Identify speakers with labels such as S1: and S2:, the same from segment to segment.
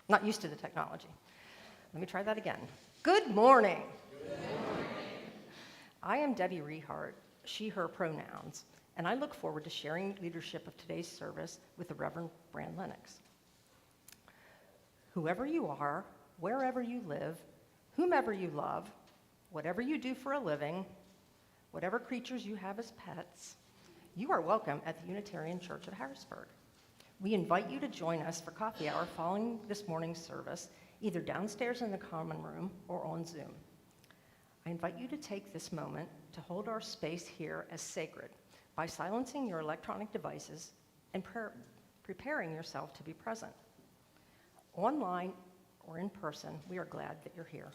S1: Not used to the technology. Let me try that again. Good morning.
S2: Good morning.
S1: I am Debbie Rehart, she, her pronouns, and I look forward to sharing leadership of today's service with the Reverend Bran Lennox. Whoever you are, wherever you live, whomever you love, whatever you do for a living, whatever creatures you have as pets, you are welcome at the Unitarian Church of Harrisburg. We invite you to join us for coffee hour following this morning's service, either downstairs in the common room or on Zoom. I invite you to take this moment to hold our space here as sacred by silencing your electronic devices and preparing yourself to be present. Online or in person, we are glad that you're here.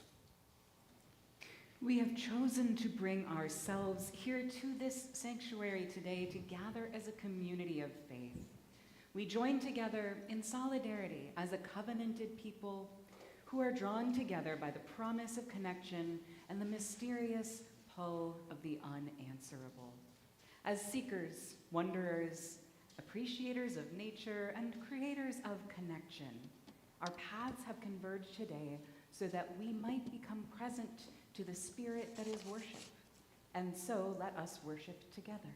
S3: We have chosen to bring ourselves here to this sanctuary today to gather as a community of faith. We join together in solidarity as a covenanted people who are drawn together by the promise of connection and the mysterious pull of the unanswerable. As seekers, wanderers, appreciators of nature, and creators of connection, our paths have converged today so that we might become present to the spirit that is worship. And so let us worship together.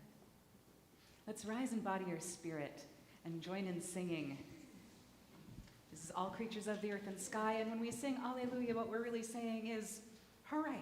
S3: Let's rise and embody your spirit and join in singing. This is all creatures of the earth and sky, and when we sing Alleluia, what we're really saying is, hooray.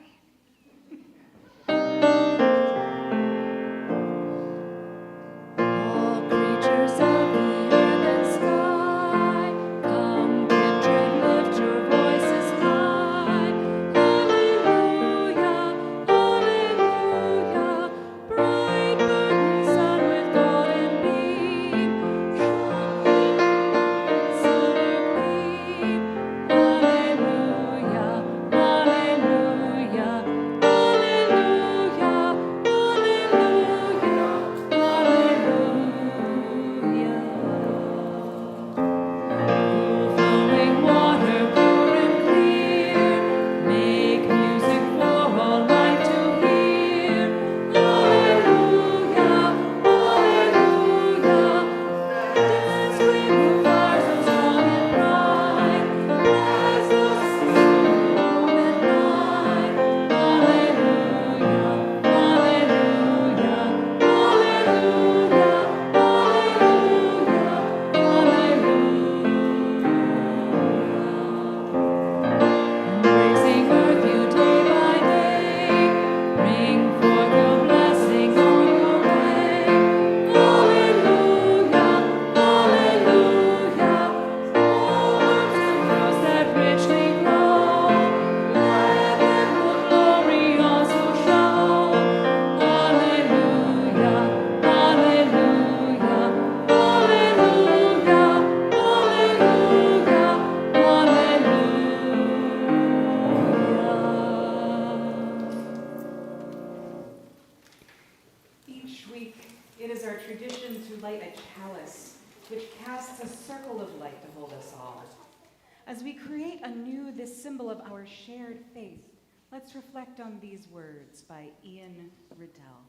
S3: Let's reflect on these words by Ian Riddell.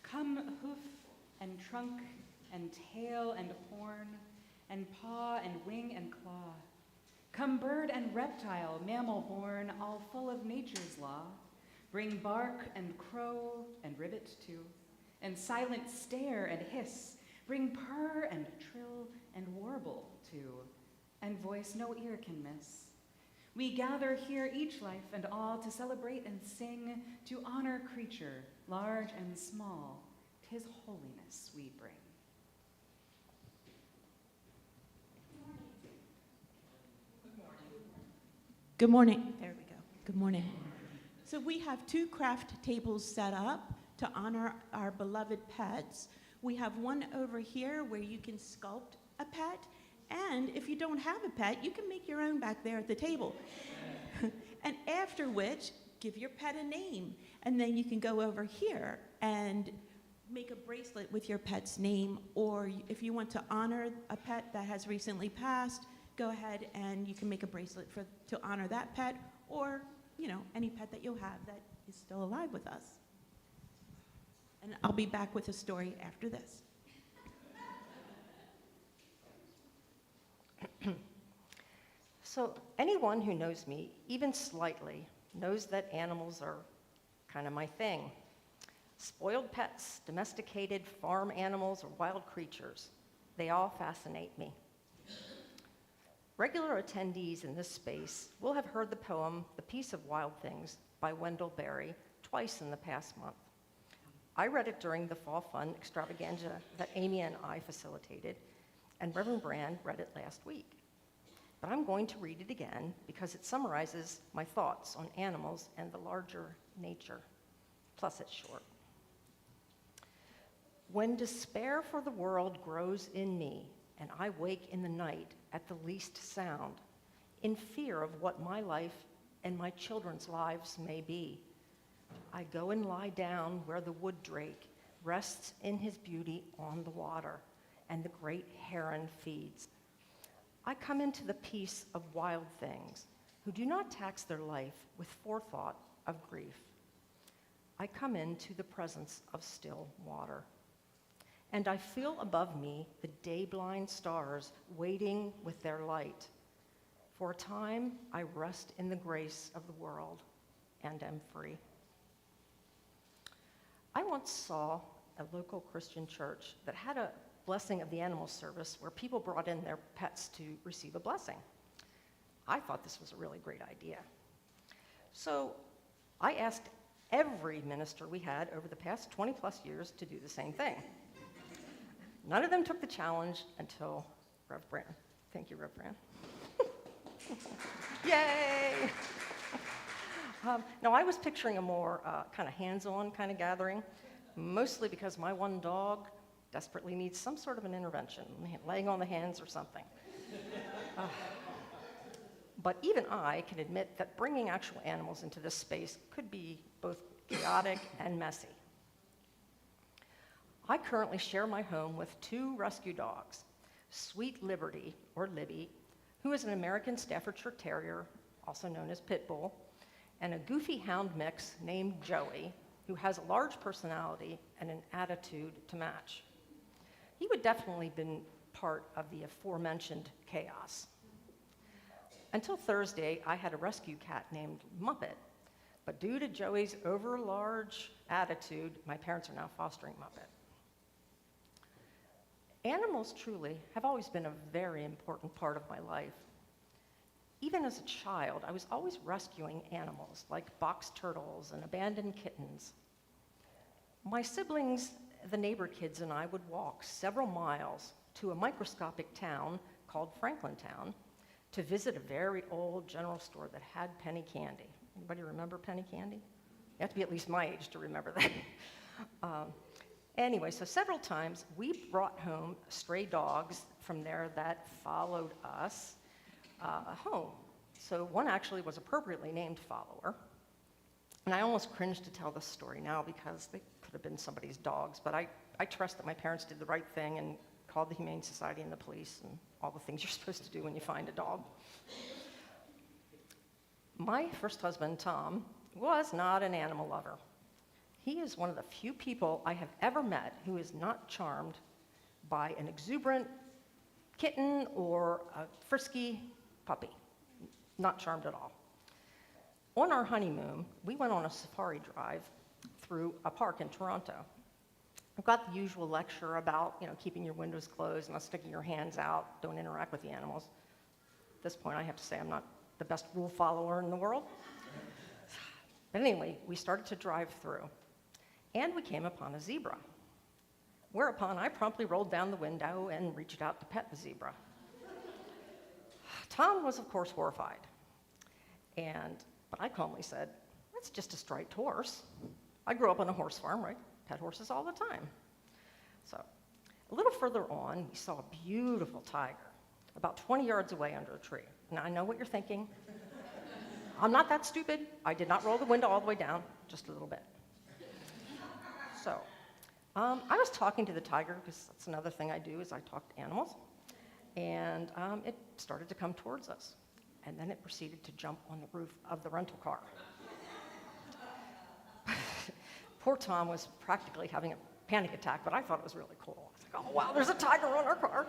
S3: Come hoof and trunk and tail and horn and paw and wing and claw. Come bird and reptile, mammal born, all full of nature's law. Bring bark and crow and ribbit too, and silent stare and hiss. Bring purr and trill and warble too, and voice no ear can miss. We gather here each life and all to celebrate and sing, to honor creature, large and small. 'Tis holiness we bring.
S4: Good morning. There we go. Good morning. So we have 2 craft tables set up to honor our beloved pets. We have one over here where you can sculpt a pet. And if you don't have a pet, you can make your own back there at the table. And after which, give your pet a name. And then you can go over here and make a bracelet with your pet's name. Or if you want to honor a pet that has recently passed, go ahead and you can make a bracelet to honor that pet. Or, any pet that you'll have that is still alive with us. And I'll be back with a story after this.
S1: So anyone who knows me, even slightly, knows that animals are kind of my thing. Spoiled pets, domesticated farm animals, or wild creatures, they all fascinate me. Regular attendees in this space will have heard the poem, The Peace of Wild Things, by Wendell Berry, twice in the past month. I read it during the Fall Fun extravaganza that Amy and I facilitated, and Reverend Bran read it last week. But I'm going to read it again because it summarizes my thoughts on animals and the larger nature. Plus, it's short. When despair for the world grows in me, and I wake in the night at the least sound, in fear of what my life and my children's lives may be, I go and lie down where the wood drake rests in his beauty on the water, and the great heron feeds. I come into the peace of wild things, who do not tax their life with forethought of grief. I come into the presence of still water. And I feel above me the day-blind stars waiting with their light. For a time, I rest in the grace of the world and am free. I once saw a local Christian church that had a blessing of the animal service where people brought in their pets to receive a blessing. I thought this was a really great idea. So I asked every minister we had over the past 20 plus years to do the same thing. None of them took the challenge until Rev Bran. Thank you, Rev Bran. Yay! Now, I was picturing a more kind of hands-on kind of gathering, mostly because my one dog desperately needs some sort of an intervention, laying on the hands or something. But even I can admit that bringing actual animals into this space could be both chaotic and messy. I currently share my home with 2 rescue dogs, Sweet Liberty, or Libby, who is an American Staffordshire Terrier, also known as Pit Bull, and a goofy hound mix named Joey, who has a large personality and an attitude to match. He would definitely have been part of the aforementioned chaos. Until Thursday, I had a rescue cat named Muppet, but due to Joey's overlarge attitude, my parents are now fostering Muppet. Animals truly have always been a very important part of my life. Even as a child, I was always rescuing animals like box turtles and abandoned kittens. My siblings, the neighbor kids, and I would walk several miles to a microscopic town called Franklintown to visit a very old general store that had penny candy. Anybody remember penny candy? You have to be at least my age to remember that. Anyway, so several times we brought home stray dogs from there that followed us home. So one actually was appropriately named Follower. And I almost cringe to tell this story now because they could have been somebody's dogs, but I trust that my parents did the right thing and called the Humane Society and the police and all the things you're supposed to do when you find a dog. My first husband, Tom, was not an animal lover. He is one of the few people I have ever met who is not charmed by an exuberant kitten or a frisky puppy. Not charmed at all. On our honeymoon, we went on a safari drive through a park in Toronto. I got the usual lecture about, keeping your windows closed, not sticking your hands out, don't interact with the animals. At this point, I have to say I'm not the best rule follower in the world. But anyway, we started to drive through, and we came upon a zebra. Whereupon I promptly rolled down the window and reached out to pet the zebra. Tom was, of course, horrified. But I calmly said, "That's just a striped horse. I grew up on a horse farm, right? Pet horses all the time." So a little further on, we saw a beautiful tiger about 20 yards away under a tree. Now, I know what you're thinking. I'm not that stupid. I did not roll the window all the way down, just a little bit. So I was talking to the tiger, because that's another thing I do, is I talk to animals. And it started to come towards us. And then it proceeded to jump on the roof of the rental car. Poor Tom was practically having a panic attack, but I thought it was really cool. I was like, "Oh, wow, there's a tiger on our car."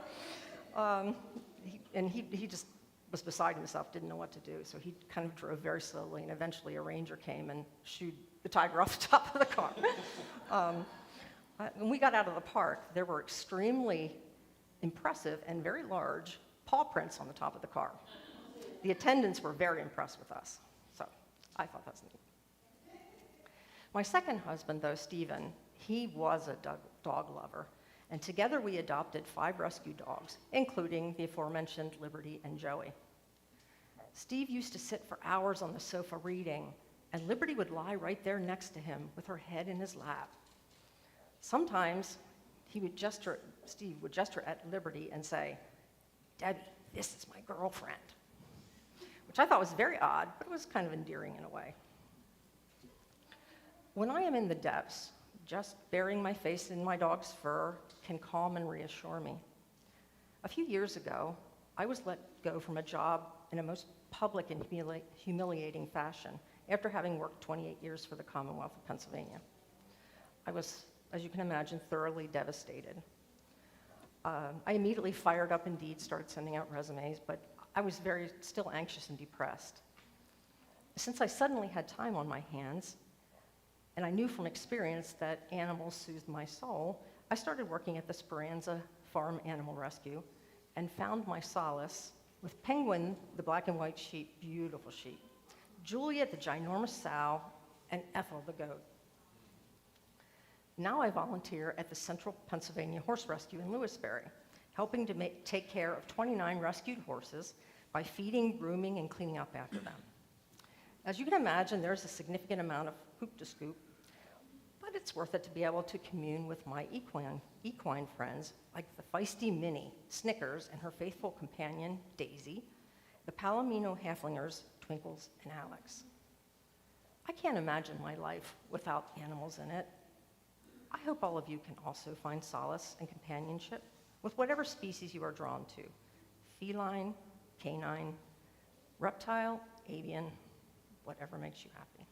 S1: He just was beside himself, didn't know what to do, so he kind of drove very slowly, and eventually a ranger came and shooed the tiger off the top of the car. When we got out of the park, there were extremely impressive and very large paw prints on the top of the car. The attendants were very impressed with us, so I thought that was neat. My second husband, though, Stephen, he was a dog lover, and together we adopted 5 rescue dogs, including the aforementioned Liberty and Joey. Steve used to sit for hours on the sofa reading, and Liberty would lie right there next to him with her head in his lap. Sometimes Steve would gesture at Liberty and say, "Debbie, this is my girlfriend," which I thought was very odd, but it was kind of endearing in a way. When I am in the depths, just burying my face in my dog's fur can calm and reassure me. A few years ago, I was let go from a job in a most public and humiliating fashion after having worked 28 years for the Commonwealth of Pennsylvania. I was, as you can imagine, thoroughly devastated. I immediately fired up Indeed, started sending out resumes, but I was still anxious and depressed. Since I suddenly had time on my hands, and I knew from experience that animals soothed my soul, I started working at the Speranza Farm Animal Rescue and found my solace with Penguin, the black and white sheep, beautiful sheep, Juliet, the ginormous sow, and Ethel, the goat. Now I volunteer at the Central Pennsylvania Horse Rescue in Lewisberry, helping to take care of 29 rescued horses by feeding, grooming, and cleaning up after them. As you can imagine, there's a significant amount of hoop to scoop, but it's worth it to be able to commune with my equine friends, like the feisty Minnie, Snickers, and her faithful companion, Daisy, the Palomino halflingers, Twinkles and Alex. I can't imagine my life without animals in it. I hope all of you can also find solace and companionship with whatever species you are drawn to: feline, canine, reptile, avian, whatever makes you happy.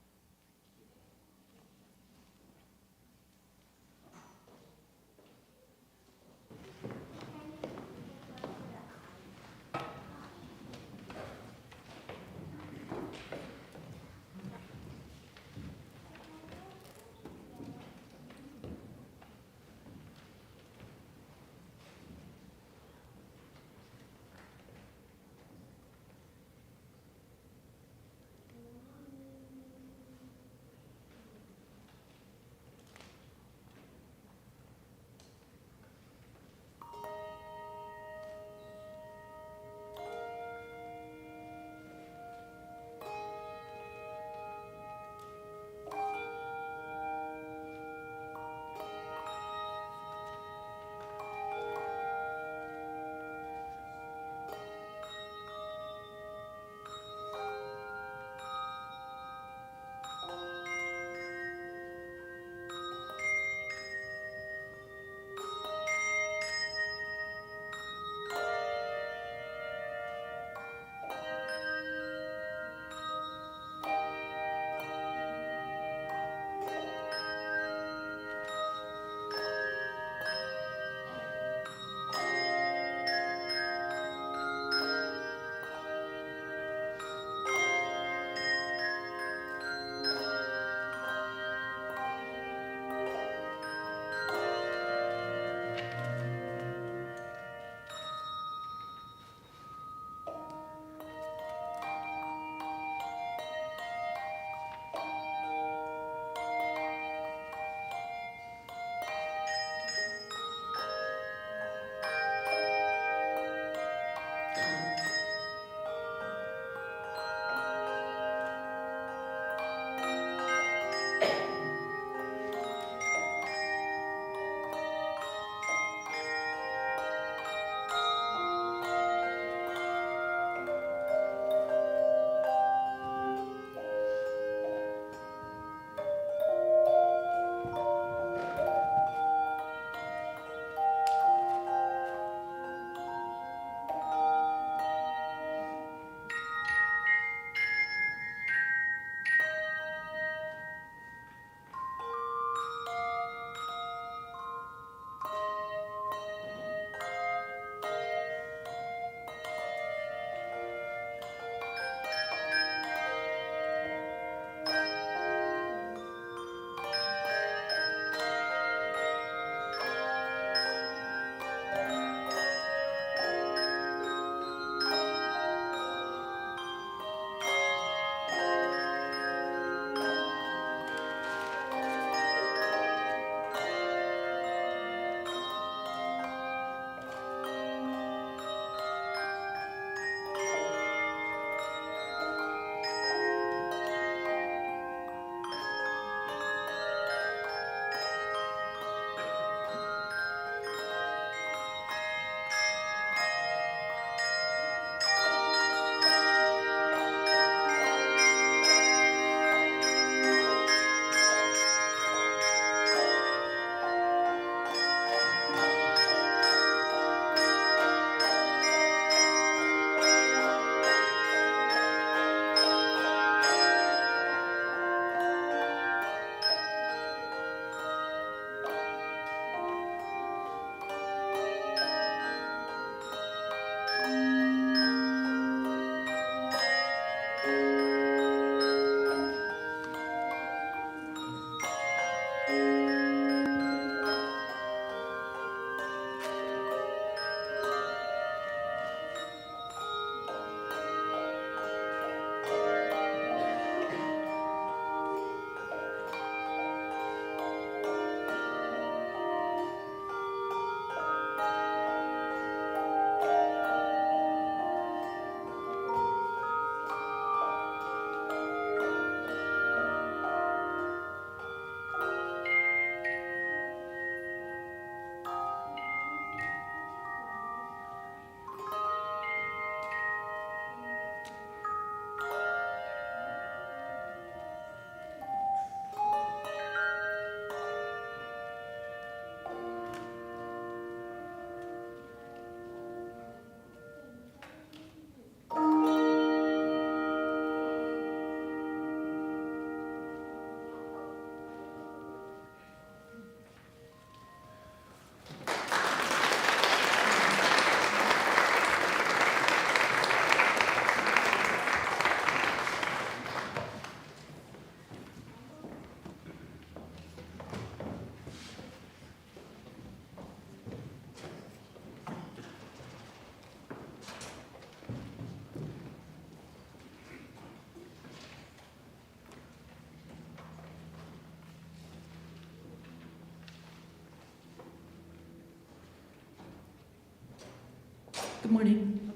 S4: Good morning.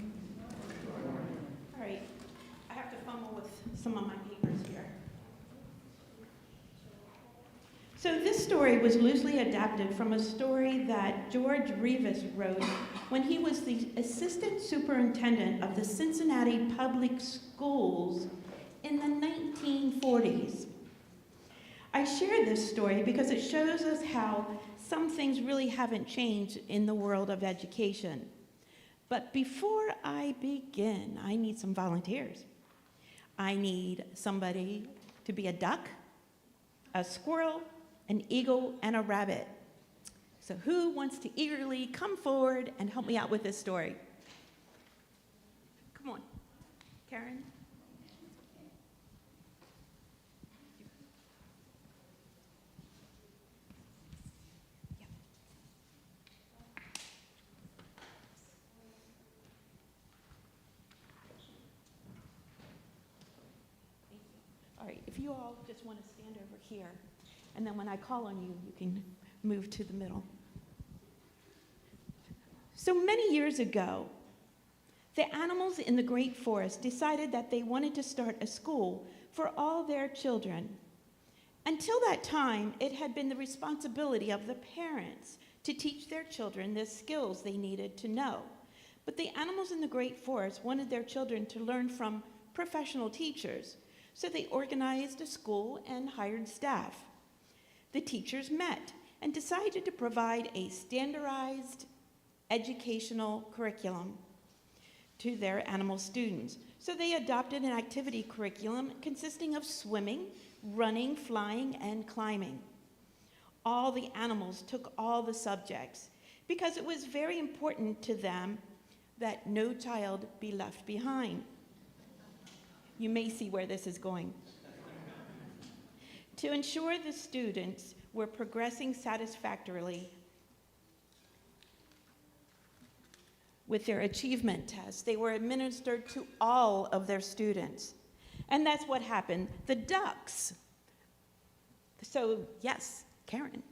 S4: All right, I have to fumble with some of my papers here. So this story was loosely adapted from a story that George Revis wrote when he was the assistant superintendent of the Cincinnati Public Schools in the 1940s. I share this story because it shows us how some things really haven't changed in the world of education. But before I begin, I need some volunteers. I need somebody to be a duck, a squirrel, an eagle, and a rabbit. So who wants to eagerly come forward and help me out with this story? Come on, Karen. All right, if you all just want to stand over here, and then when I call on you, you can move to the middle. So many years ago, the animals in the Great Forest decided that they wanted to start a school for all their children. Until that time, it had been the responsibility of the parents to teach their children the skills they needed to know. But the animals in the Great Forest wanted their children to learn from professional teachers. So they organized a school and hired staff. The teachers met and decided to provide a standardized educational curriculum to their animal students. So they adopted an activity curriculum consisting of swimming, running, flying, and climbing. All the animals took all the subjects because it was very important to them that no child be left behind. You may see where this is going. To ensure the students were progressing satisfactorily with their achievement tests, they were administered to all of their students. And that's what happened. The ducks. So, yes, Karen.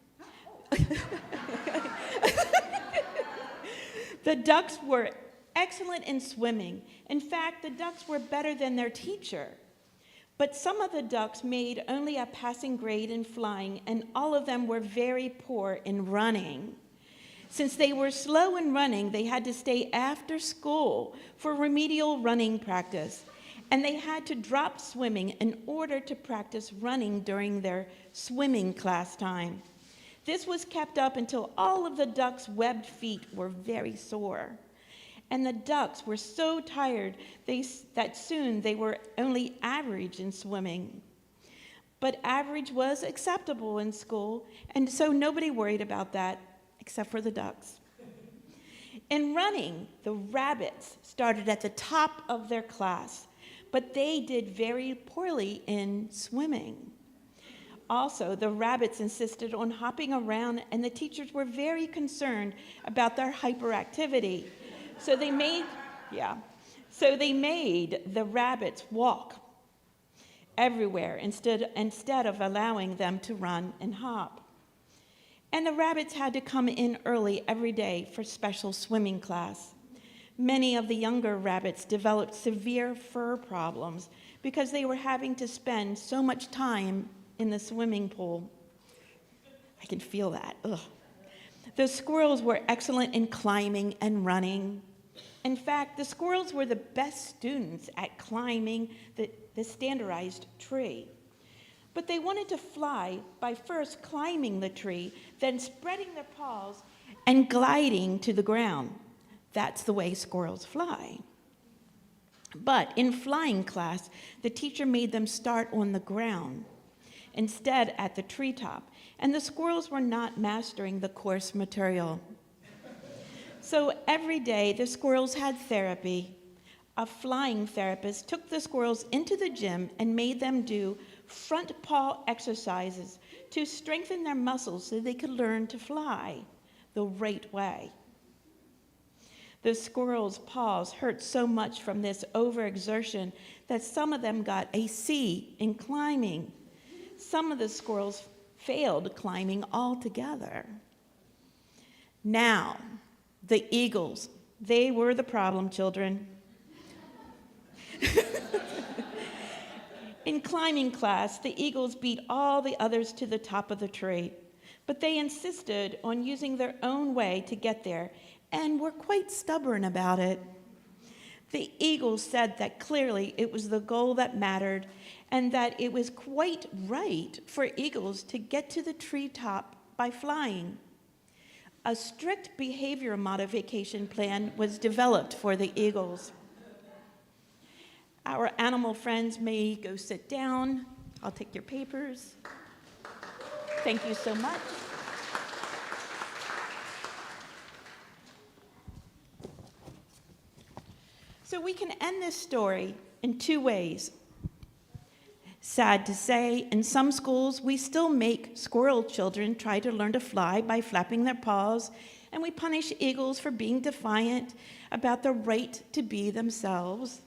S4: The ducks were excellent in swimming. In fact, the ducks were better than their teacher. But some of the ducks made only a passing grade in flying, and all of them were very poor in running. Since they were slow in running, they had to stay after school for remedial running practice. And they had to drop swimming in order to practice running during their swimming class time. This was kept up until all of the ducks' webbed feet were very sore. And the ducks were so tired that soon they were only average in swimming. But average was acceptable in school, and so nobody worried about that except for the ducks. In running, the rabbits started at the top of their class, but they did very poorly in swimming. Also, the rabbits insisted on hopping around, and the teachers were very concerned about their hyperactivity. So they made the rabbits walk everywhere instead of allowing them to run and hop. And the rabbits had to come in early every day for special swimming class. Many of the younger rabbits developed severe fur problems because they were having to spend so much time in the swimming pool. I can feel that. Ugh. The squirrels were excellent in climbing and running. In fact, the squirrels were the best students at climbing the standardized tree. But they wanted to fly by first climbing the tree, then spreading their paws and gliding to the ground. That's the way squirrels fly. But in flying class, the teacher made them start on the ground instead at the treetop, and the squirrels were not mastering the course material. So every day, the squirrels had therapy. A flying therapist took the squirrels into the gym and made them do front paw exercises to strengthen their muscles so they could learn to fly the right way. The squirrels' paws hurt so much from this overexertion that some of them got a C in climbing. Some of the squirrels failed climbing altogether. Now, the eagles They were the problem children. In climbing class, the eagles beat all the others to the top of the tree, but they insisted on using their own way to get there and were quite stubborn about it. The eagles said that clearly it was the goal that mattered and that it was quite right for eagles to get to the treetop by flying. A strict behavior modification plan was developed for the eagles. Our animal friends may go sit down. I'll take your papers. Thank you so much. So we can end this story in two ways. Sad to say, in some schools, we still make squirrel children try to learn to fly by flapping their paws, and we punish eagles for being defiant about the right to be themselves.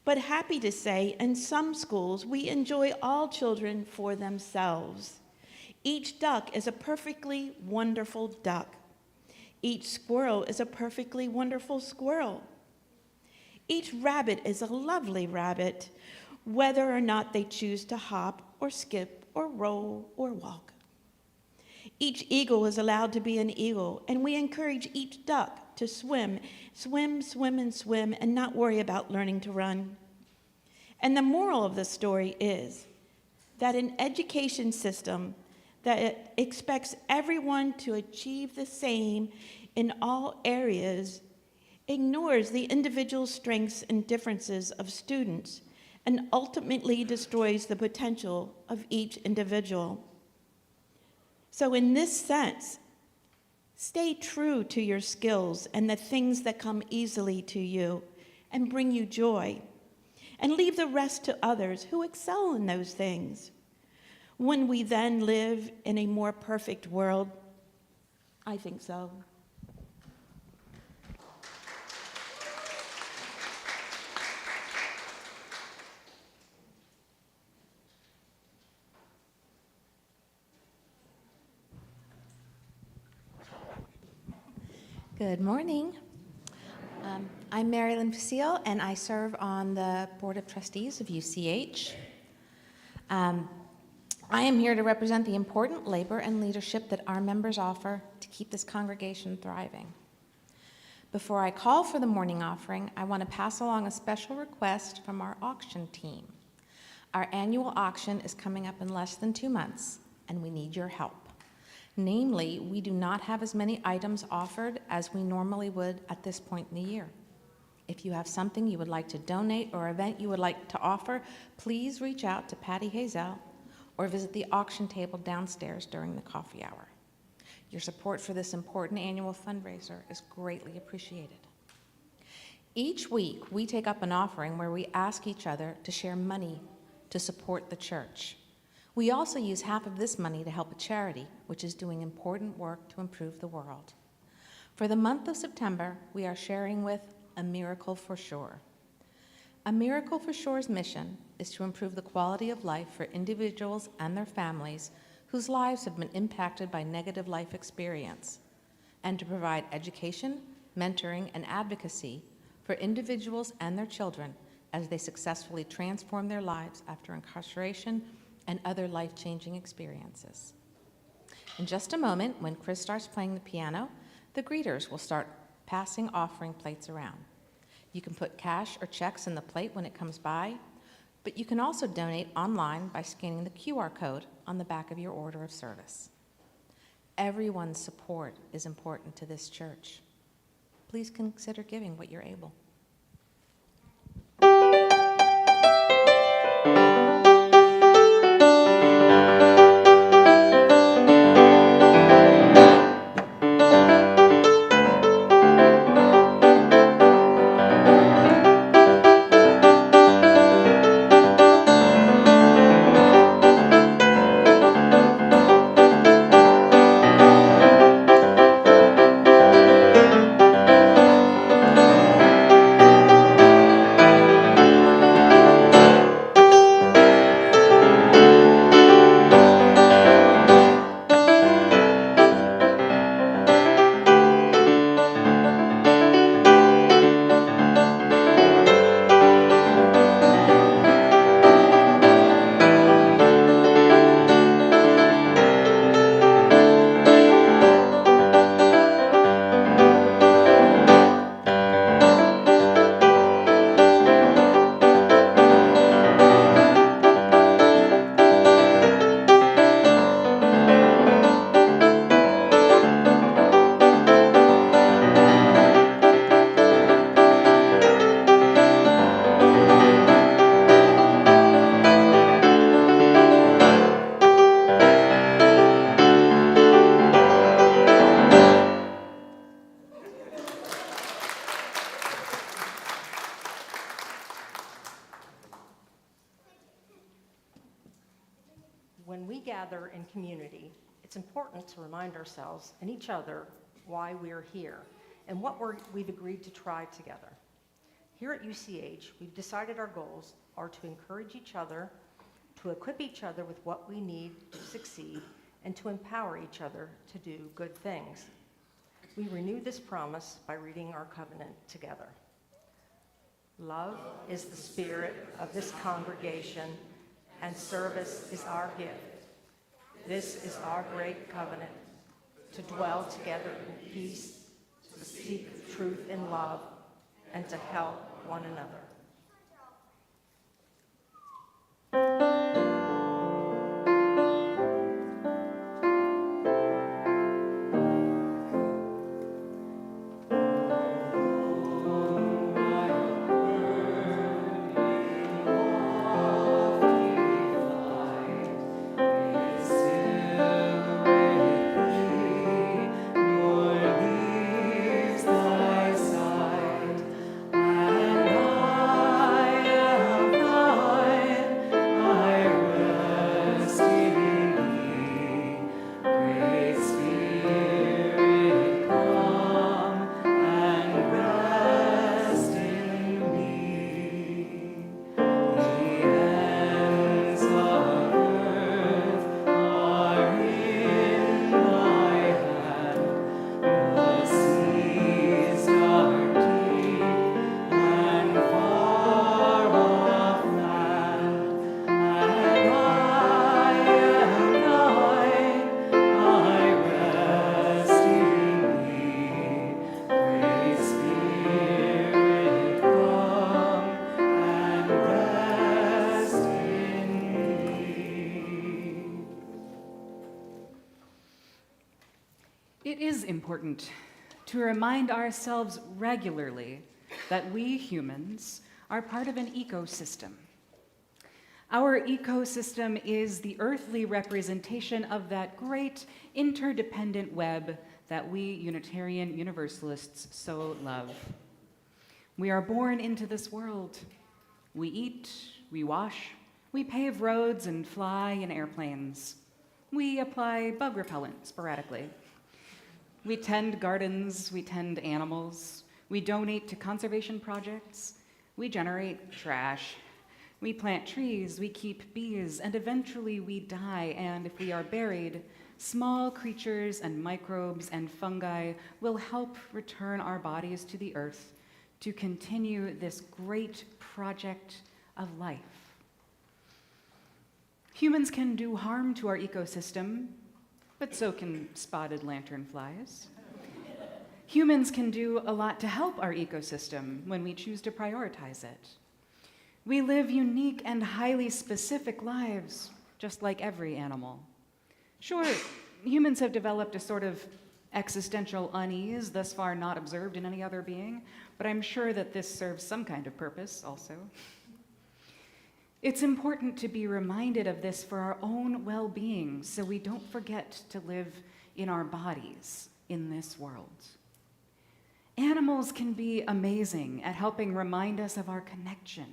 S4: But happy to say, in some schools, we enjoy all children for themselves. Each duck is a perfectly wonderful duck. Each squirrel is a perfectly wonderful squirrel. Each rabbit is a lovely rabbit, whether or not they choose to hop or skip or roll or walk. Each eagle is allowed to be an eagle, and we encourage each duck to swim, and not worry about learning to run. And the moral of the story is that an education system that expects everyone to achieve the same in all areas ignores the individual strengths and differences of students and ultimately destroys the potential of each individual. So in this sense, stay true to your skills and the things that come easily to you and bring you joy, and leave the rest to others who excel in those things. When we then live in a more perfect world? I think so.
S2: Good morning. I'm Marilyn Facile, and I serve on the Board of Trustees of UCH. I am here to represent the important labor and leadership that our members offer to keep this congregation thriving. Before I call for the morning offering, I want to pass along a special request from our auction team. Our annual auction is coming up in less than 2 months, and we need your help. Namely, we do not have as many items offered as we normally would at this point in the year. If you have something you would like to donate or event you would like to offer, please reach out to Patty Hazel or visit the auction table downstairs during the coffee hour. Your support for this important annual fundraiser is greatly appreciated. Each week, we take up an offering where we ask each other to share money to support the church. We also use half of this money to help a charity, which is doing important work to improve the world. For the month of September, we are sharing with A Miracle for Sure. A Miracle for Sure's mission is to improve the quality of life for individuals and their families whose lives have been impacted by negative life experience, and to provide education, mentoring, and advocacy for individuals and their children as they successfully transform their lives after incarceration and other life-changing experiences. In just a moment, when Chris starts playing the piano, the greeters will start passing offering plates around. You can put cash or checks in the plate when it comes by, but you can also donate online by scanning the QR code on the back of your order of service. Everyone's support is important to this church. Please consider giving what you're able.
S1: when we gather in community, it's important to remind ourselves and each other why we're here and what we've agreed to try together. Here at UCH, we've decided our goals are to encourage each other, to equip each other with what we need to succeed, and to empower each other to do good things. We renew this promise by reading our covenant together. Love is the spirit of this congregation, and service is our gift. This is our great covenant, to dwell together in peace, to seek truth in love, and to help one another.
S3: It is important to remind ourselves regularly that we humans are part of an ecosystem. Our ecosystem is the earthly representation of that great interdependent web that we Unitarian Universalists so love. We are born into this world. We eat, we wash, we pave roads and fly in airplanes. We apply bug repellent sporadically. We tend gardens, we tend animals, we donate to conservation projects, we generate trash, we plant trees, we keep bees, and eventually we die, and if we are buried, small creatures and microbes and fungi will help return our bodies to the earth to continue this great project of life. Humans can do harm to our ecosystem, but so can spotted lanternflies. Humans can do a lot to help our ecosystem when we choose to prioritize it. We live unique and highly specific lives, just like every animal. Sure, humans have developed a sort of existential unease thus far not observed in any other being, but I'm sure that this serves some kind of purpose also. It's important to be reminded of this for our own well-being so we don't forget to live in our bodies in this world. Animals can be amazing at helping remind us of our connection.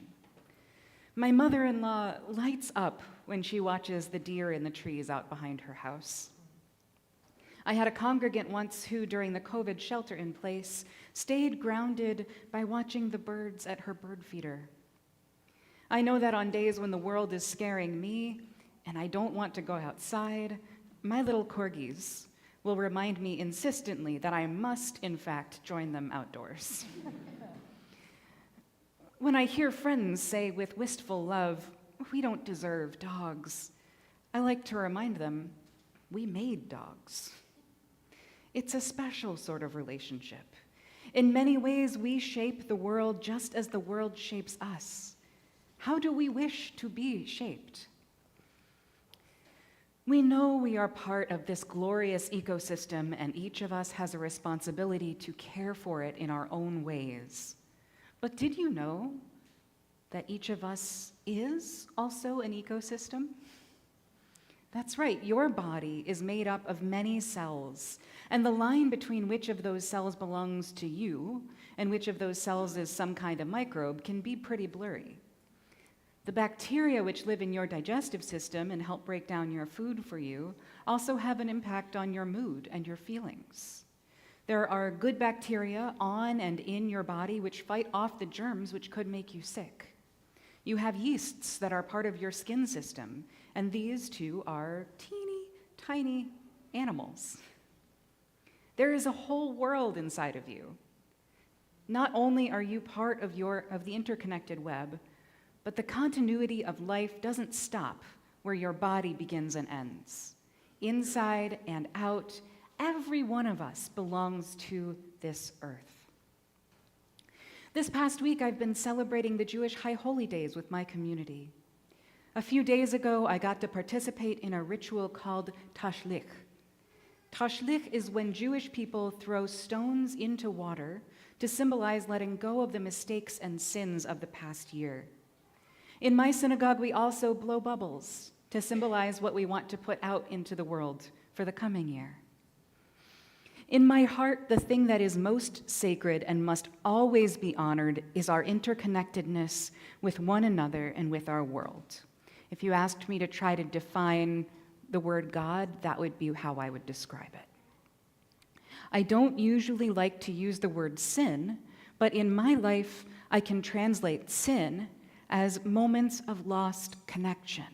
S3: My mother-in-law lights up when she watches the deer in the trees out behind her house. I had a congregant once who, during the COVID shelter-in-place, stayed grounded by watching the birds at her bird feeder. I know that on days when the world is scaring me and I don't want to go outside, my little corgis will remind me insistently that I must, in fact, join them outdoors. When I hear friends say with wistful love, "We don't deserve dogs," I like to remind them, we made dogs. It's a special sort of relationship. In many ways, we shape the world just as the world shapes us. How do we wish to be shaped? We know we are part of this glorious ecosystem, and each of us has a responsibility to care for it in our own ways. But did you know that each of us is also an ecosystem? That's right, your body is made up of many cells, and the line between which of those cells belongs to you and which of those cells is some kind of microbe can be pretty blurry. The bacteria which live in your digestive system and help break down your food for you also have an impact on your mood and your feelings. There are good bacteria on and in your body which fight off the germs which could make you sick. You have yeasts that are part of your skin system, and these too are teeny, tiny animals. There is a whole world inside of you. Not only are you part of the interconnected web, but the continuity of life doesn't stop where your body begins and ends. Inside and out, every one of us belongs to this earth. This past week, I've been celebrating the Jewish High Holy Days with my community. A few days ago, I got to participate in a ritual called Tashlich. Tashlich is when Jewish people throw stones into water to symbolize letting go of the mistakes and sins of the past year. In my synagogue, we also blow bubbles to symbolize what we want to put out into the world for the coming year. In my heart, the thing that is most sacred and must always be honored is our interconnectedness with one another and with our world. If you asked me to try to define the word God, that would be how I would describe it. I don't usually like to use the word sin, but in my life, I can translate sin as moments of lost connection.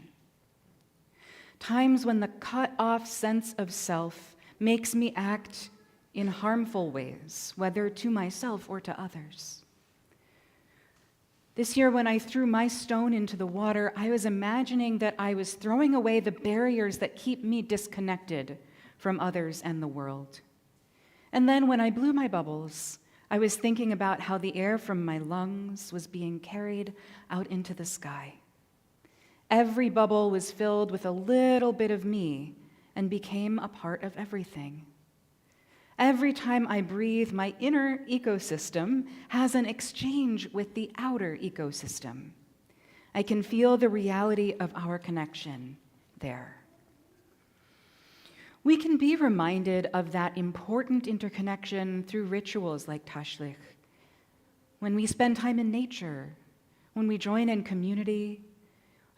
S3: Times when the cut-off sense of self makes me act in harmful ways, whether to myself or to others. This year, when I threw my stone into the water, I was imagining that I was throwing away the barriers that keep me disconnected from others and the world. And then when I blew my bubbles, I was thinking about how the air from my lungs was being carried out into the sky. Every bubble was filled with a little bit of me and became a part of everything. Every time I breathe, my inner ecosystem has an exchange with the outer ecosystem. I can feel the reality of our connection there. We can be reminded of that important interconnection through rituals like Tashlich, when we spend time in nature, when we join in community,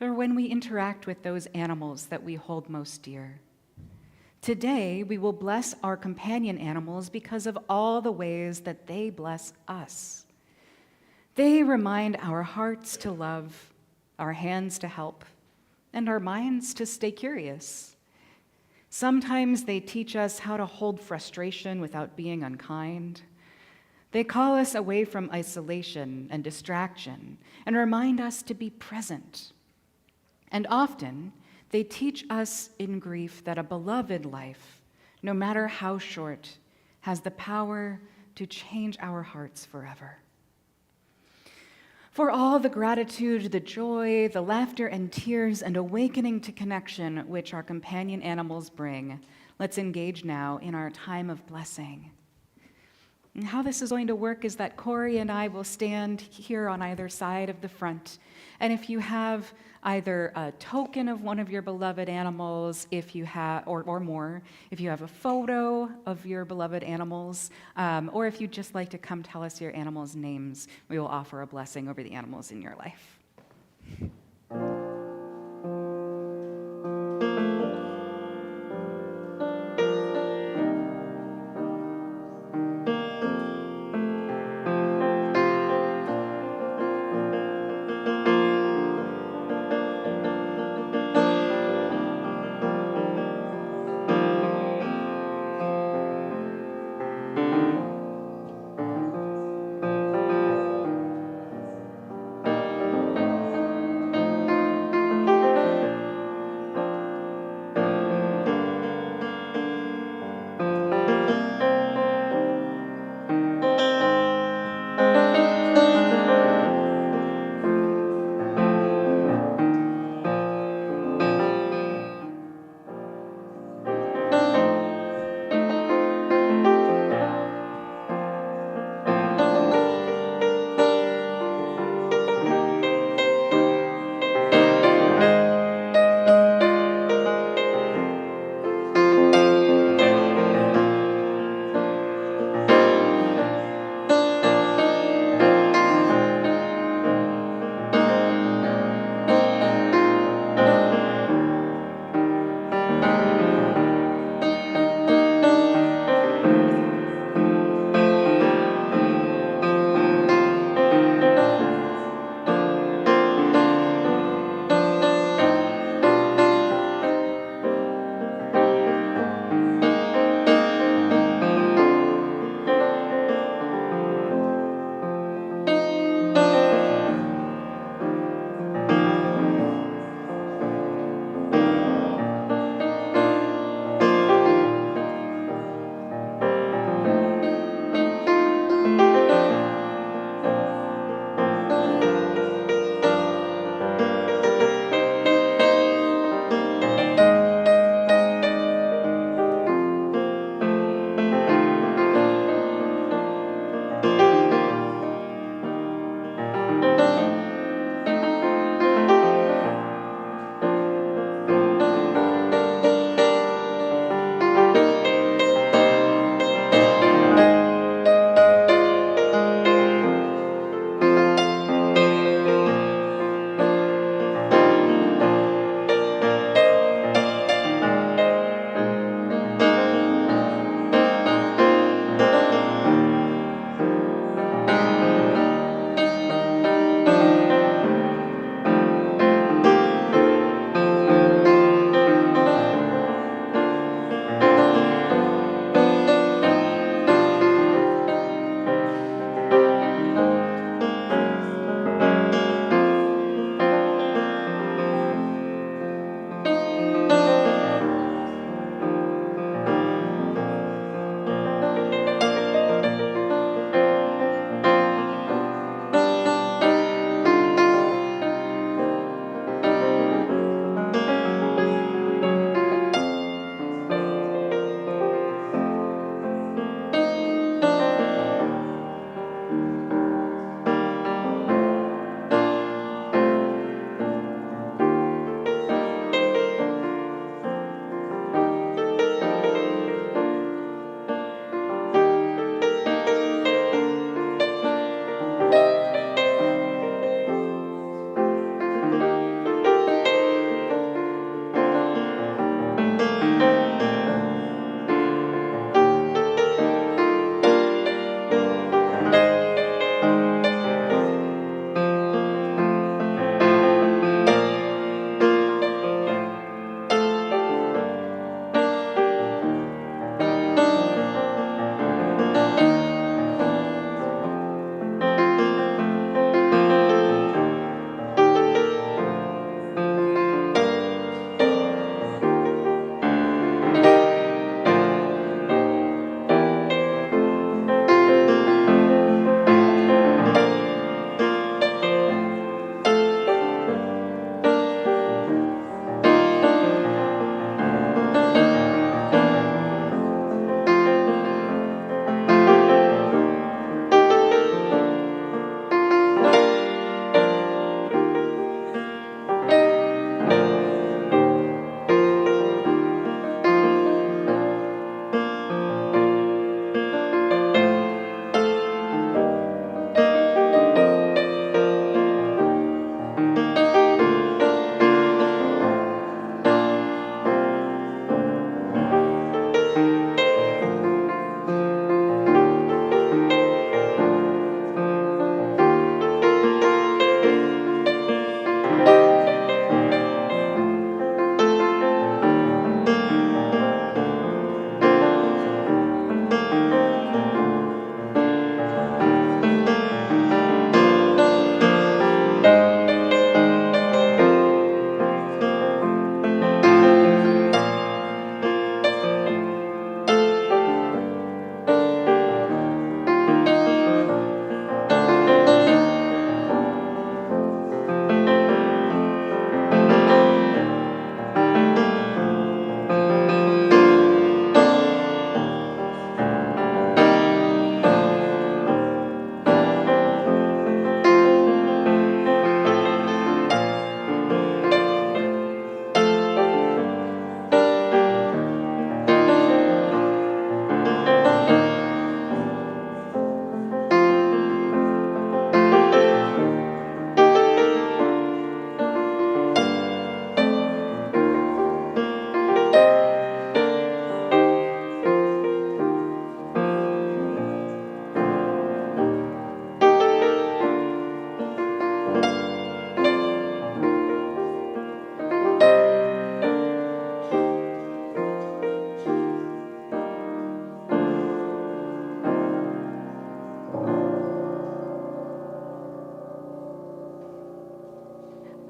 S3: or when we interact with those animals that we hold most dear. Today, we will bless our companion animals because of all the ways that they bless us. They remind our hearts to love, our hands to help, and our minds to stay curious. Sometimes they teach us how to hold frustration without being unkind. They call us away from isolation and distraction and remind us to be present. And often, they teach us in grief that a beloved life, no matter how short, has the power to change our hearts forever. For all the gratitude, the joy, the laughter and tears and awakening to connection which our companion animals bring, let's engage now in our time of blessing. And how this is going to work is that Corey and I will stand here on either side of the front. And if you have either a token of one of your beloved animals, if you have, or more, if you have a photo of your beloved animals, or if you'd just like to come tell us your animals' names, we will offer a blessing over the animals in your life.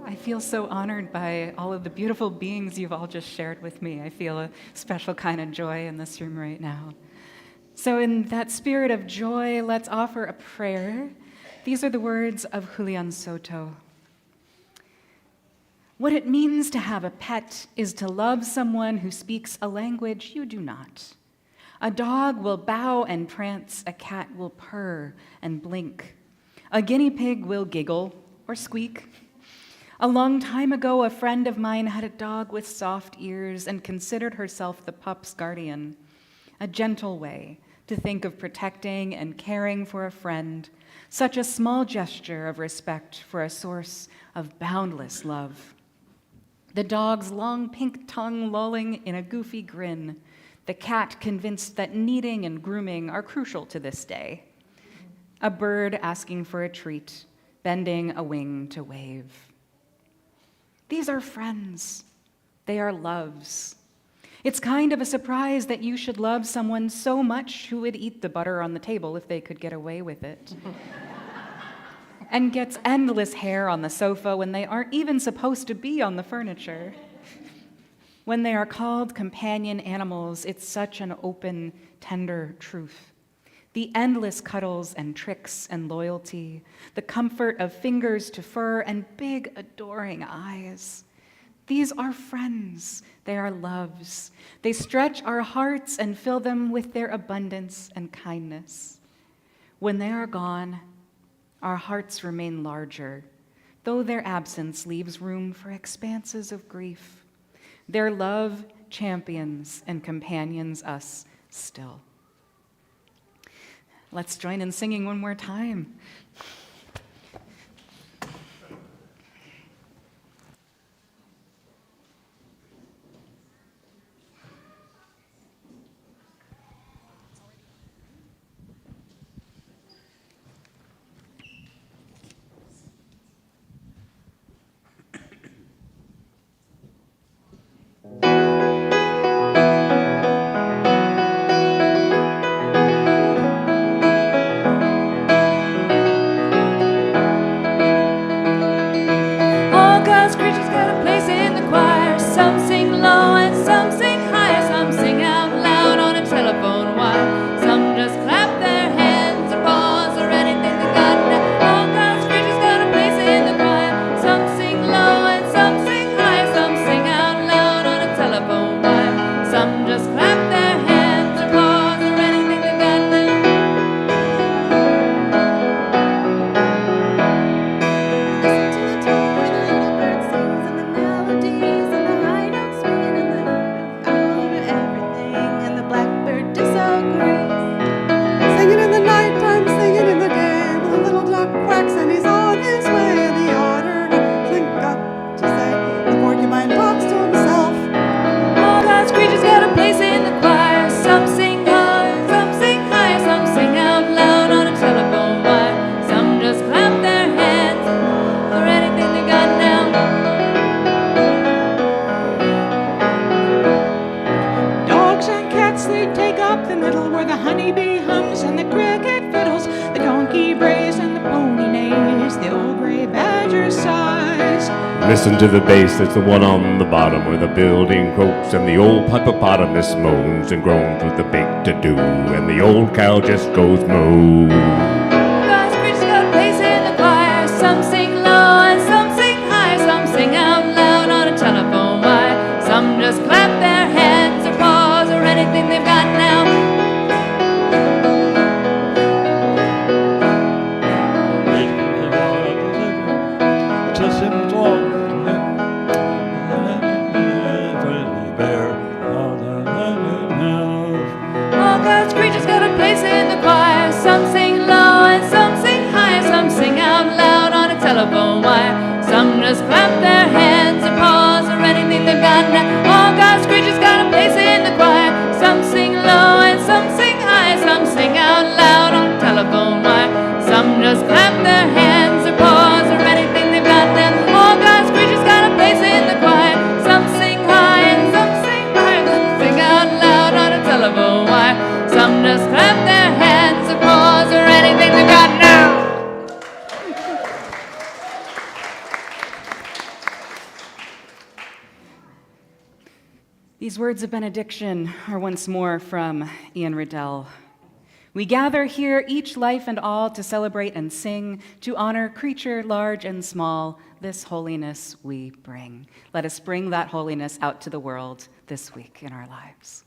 S3: I feel so honored by all of the beautiful beings you've all just shared with me. I feel a special kind of joy in this room right now. So in that spirit of joy, let's offer a prayer. These are the words of Julian Soto. What it means to have a pet is to love someone who speaks a language you do not. A dog will bow and prance, a cat will purr and blink. A guinea pig will giggle or squeak. A long time ago, a friend of mine had a dog with soft ears and considered herself the pup's guardian, a gentle way to think of protecting and caring for a friend, such a small gesture of respect for a source of boundless love. The dog's long pink tongue lolling in a goofy grin, the cat convinced that kneading and grooming are crucial to this day. A bird asking for a treat, bending a wing to wave. These are friends. They are loves. It's kind of a surprise that you should love someone so much who would eat the butter on the table if they could get away with it. And gets endless hair on the sofa when they aren't even supposed to be on the furniture. When they are called companion animals, it's such an open, tender truth. The endless cuddles and tricks and loyalty, the comfort of fingers to fur and big, adoring eyes. These are friends. They are loves. They stretch our hearts and fill them with their abundance and kindness. When they are gone, our hearts remain larger, though their absence leaves room for expanses of grief. Their love champions and companions us still. Let's join in singing one more time.
S5: Listen to the bass, that's the one on the bottom where the building croaks and the old hippopotamus moans and groans with the big to-do and the old cow just goes moo.
S6: God's preachers got a place in the choir. Some sing low and some sing high. Some sing out loud on a telephone wire. Some just clap their hands or paws or anything they've got now. Some sing low and some sing high. Some sing out loud on a telephone
S3: These words of benediction are once more from Ian Riddell. We gather here, each life and all, to celebrate and sing, to honor creature large and small. This holiness we bring. Let us bring that holiness out to the world this week in our lives.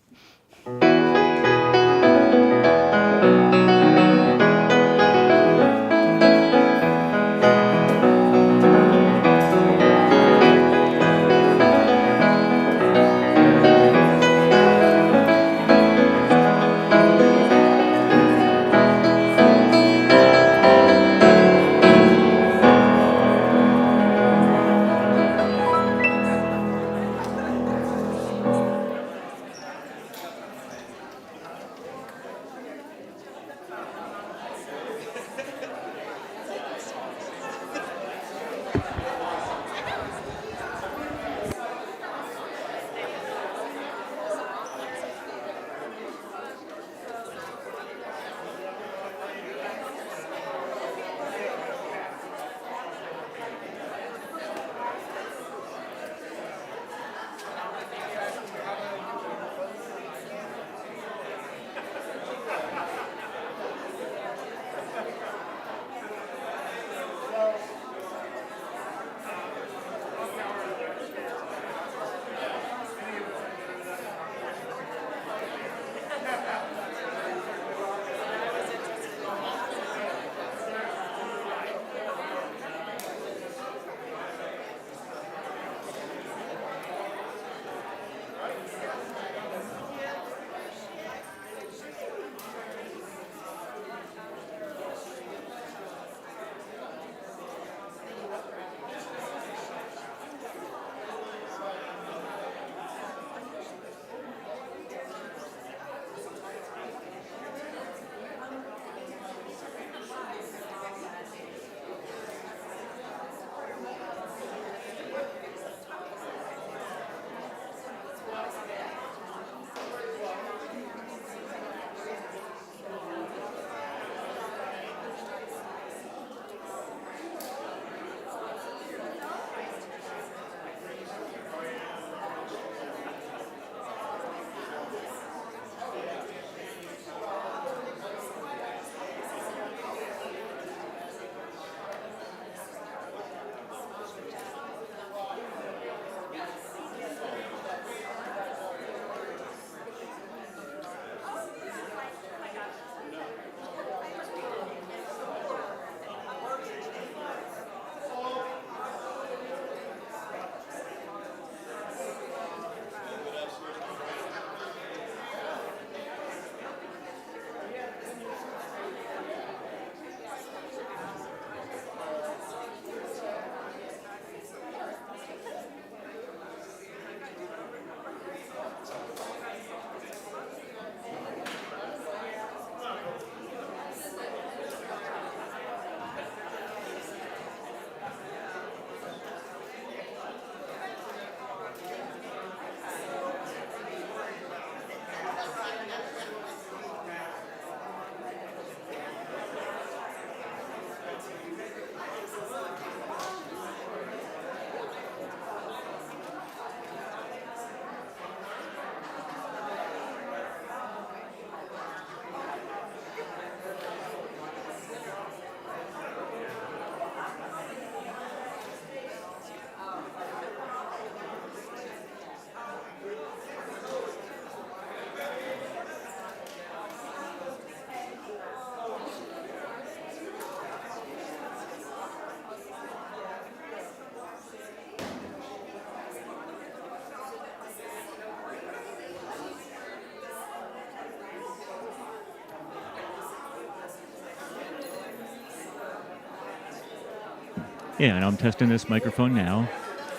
S7: Yeah, and I'm testing this microphone now,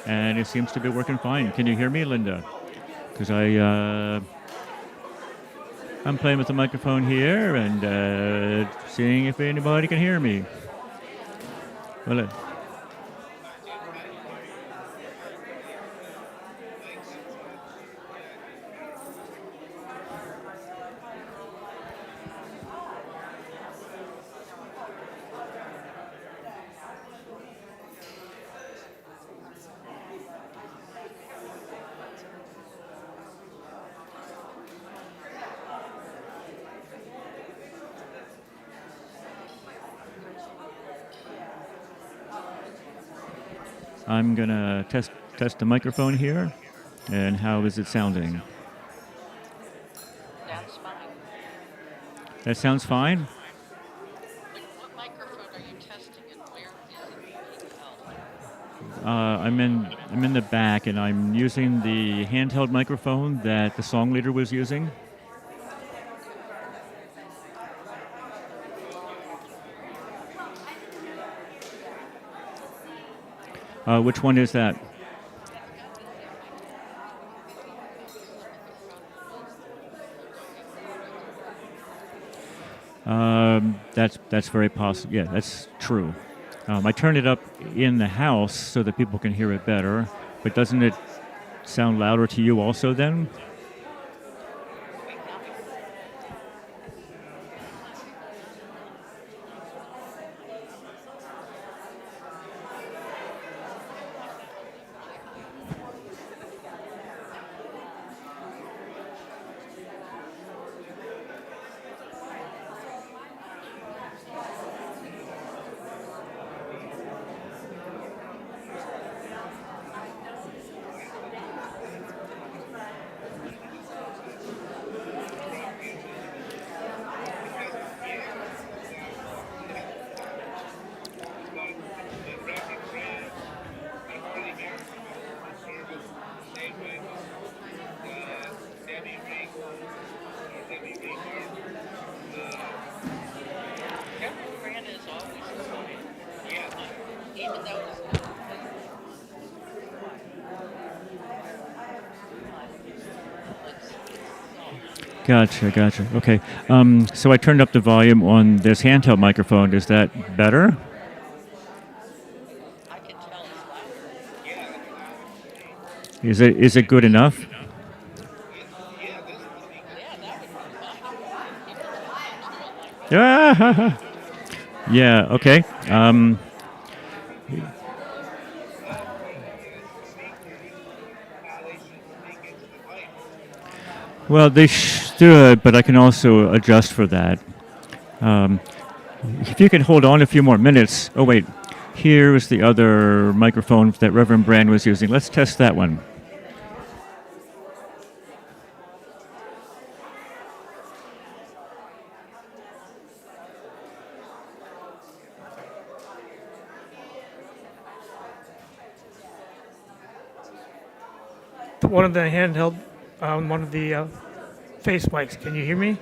S7: and it seems to be working fine. Can you hear me, Linda? Because I'm playing with the microphone here and seeing if anybody can hear me. Well, I'm gonna test the microphone here. And how is it sounding?
S8: Sounds fine.
S7: That sounds fine?
S8: What microphone are you testing and where is it being held?
S7: I'm in the back, and I'm using the handheld microphone that the song leader was using. Which one is that? That's very possible. Yeah, that's true. I turned it up in the house so that people can hear it better, but doesn't it sound louder to you also then?
S8: Bran is always quiet. Yeah. Even though it's
S7: Gotcha. Okay. So I turned up the volume on this handheld microphone. Is that better?
S8: I can tell it's louder.
S7: Is it good enough?
S8: Yeah, that would be fine.
S7: Yeah. Yeah. Okay. Well, they should, but I can also adjust for that. If you can hold on a few more minutes. Oh, wait. Here's the other microphone that Reverend Bran was using. Let's test that one.
S9: One of the handheld, one of the face mics. Can you hear me?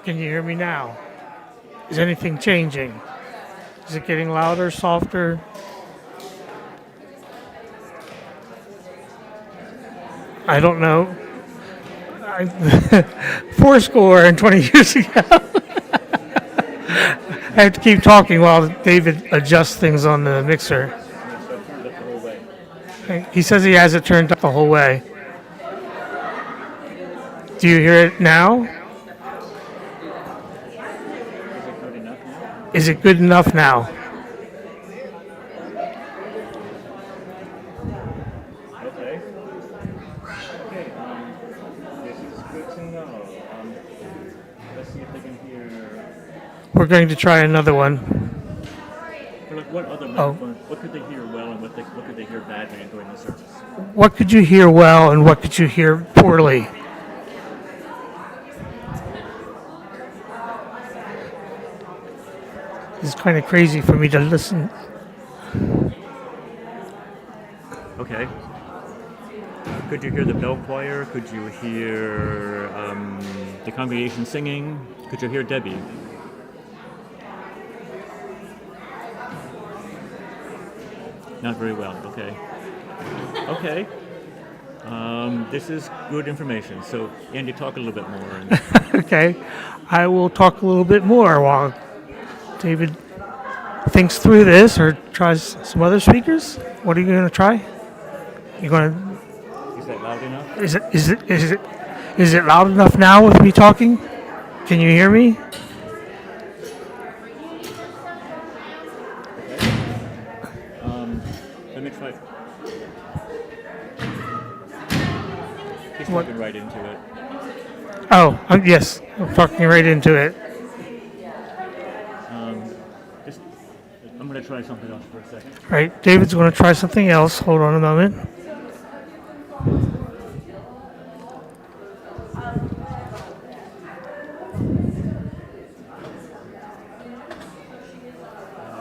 S9: Can you hear me now? Is anything changing? Is it getting louder, softer? I don't know. 40 and 20 years ago. I have to keep talking while David adjusts things on the mixer. He says he has it turned up the whole way. Do you hear it now? Is it good enough now?
S7: Okay. This is good to know. Let's see if they can hear.
S9: We're going to try another one.
S7: What other microphones? What could they hear well, and what could they hear badly during the service?
S9: What could you hear well and what could you hear poorly? It's kind of crazy for me to listen.
S7: Okay. Could you hear the bell choir? Could you hear the congregation singing? Could you hear Debbie? Not very well. Okay. Okay. This is good information. So, Andy, talk a little bit more.
S9: Okay. I will talk a little bit more while David thinks through this or tries some other speakers. What are you going to try? You're going to...
S7: Is that loud enough?
S9: Is it loud enough now with me talking? Can you hear me?
S7: Let me try. He's
S9: What?
S7: talking right into it.
S9: Oh, yes, I'm talking right into it.
S7: Just, I'm going to try something else for a second.
S9: Right, David's going to try something else. Hold on a moment.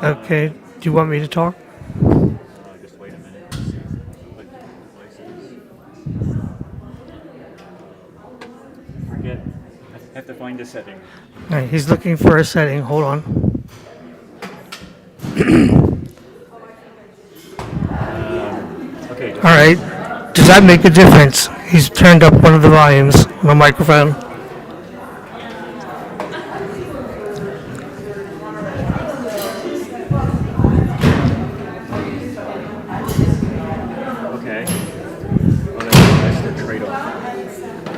S9: Okay, do you want me to talk?
S7: Just wait a minute. See what device it is. Forget. I have to find a setting.
S9: All right, he's looking for a setting. Hold on.
S7: Okay.
S9: All right, does that make a difference? He's turned up one of the volumes on the microphone.
S7: Okay. Well, that's the trade-off.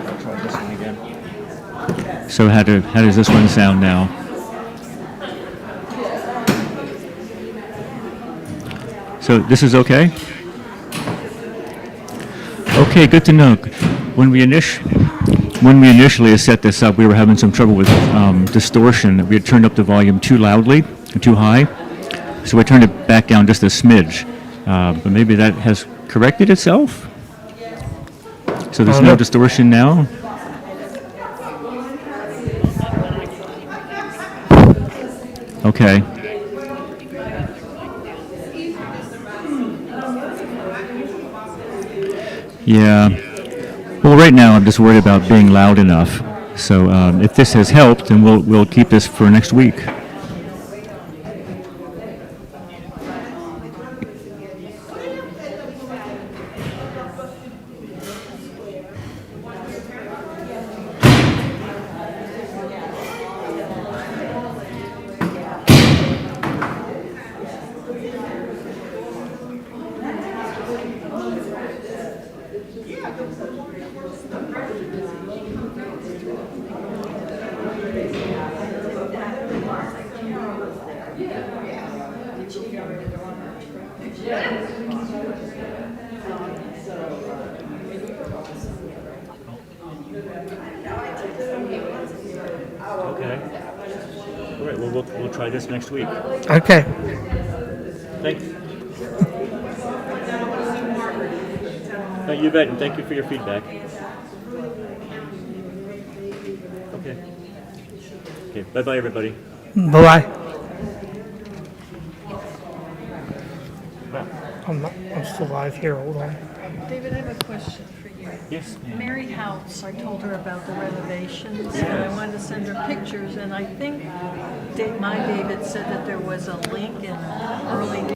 S7: I'll try this one again. So how does this one sound now? So this is okay? Okay, good to know. When we initially set this up, we were having some trouble with distortion. We had turned up the volume too loudly and too high, so we turned it back down just a smidge. But maybe that has corrected itself? So there's no distortion now? Okay. Yeah. Well, right now I'm just worried about being loud enough. So if this has helped, then we'll keep this for next week. Okay. All right. Well, we'll try this next week.
S9: Okay.
S7: Thanks. No, you bet, and thank you for your feedback. Okay. Okay. Bye-bye, everybody.
S9: Bye-bye. I'm still live here. Hold on.
S10: David, I have a question for you.
S7: Yes, ma'am.
S10: Mary House, I told her about the renovations, and I wanted to send her pictures, and I think my David said that there was a link in early